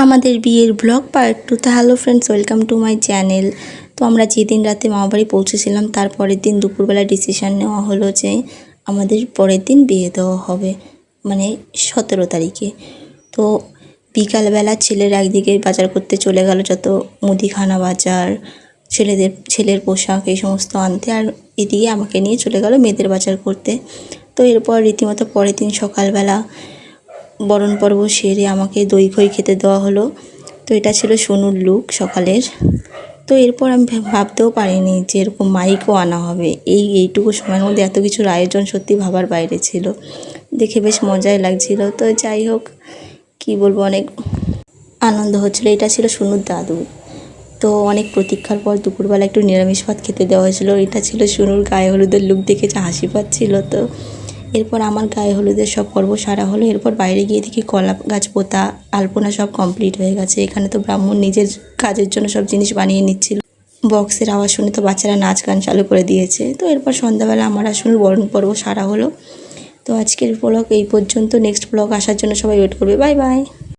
আমাদের বিয়ের blog part 2 তে hello friends, welcome to my channel. তো আমরা যেদিন রাতে মামাবাড়ি পৌঁছেছিলাম তার পরের দিন দুপুরবেলা ডিসিশান নেওয়া হলো যে আমাদের পরের দিন বিয়ে দেওয়া হবে, মানে 17 তারিখে। তো বিকালবেলা ছেলের একদিকে বাজার করতে চলে গেল, যত মুদিখানা বাজার, ছেলের পোশাক এই সমস্ত আনতে, আর এদিকে আমাকে নিয়ে চলে গেল মেয়েদের বাজার করতে। তো এরপর রীতিমতো পরের দিন সকালবেলা বরণ পর্ব সেরে আমাকে দই খই খেতে দেওয়া হলো। তো এটা ছিল সোনুর লুক সকালের। তো এরপর আমি ভাবতেও পারিনি যে এরকম মাইকও আনা হবে। এইটুকু সময়ের মধ্যে এত কিছুর আয়োজন সত্যি ভাবার বাইরে ছিল, দেখে বেশ মজাই লাগছিল। তো যাই হোক, কী বলবো, অনেক আনন্দ হচ্ছিলো। এটা ছিল সোনুর দাদু। তো অনেক প্রতীক্ষার পর দুপুরবেলা একটু নিরামিষ ভাত খেতে দেওয়া হয়েছিল। এটা ছিল সোনুর গায়ে হলুদের লুক, দেখে যা হাসি পাচ্ছিল। তো এরপর আমার গায়ে হলুদের সব পর্ব সারা হলো। এরপর বাইরে গিয়ে দেখি কলা গাছ পোতা, আলপনা সব কমপ্লিট হয়ে গেছে। এখানে তো ব্রাহ্মণ নিজের কাজের জন্য সব জিনিস বানিয়ে নিচ্ছিল। বক্সের আওয়াজ শুনে তো বাচ্চারা নাচ গান চালু করে দিয়েছে। তো এরপর সন্ধ্যাবেলা আমার আসলে বরণ পর্ব সারা হলো। তো আজকের ব্লগ এই পর্যন্ত। নেক্সট ব্লগ আসার জন্য সবাই ওয়েট করবে। Bye bye.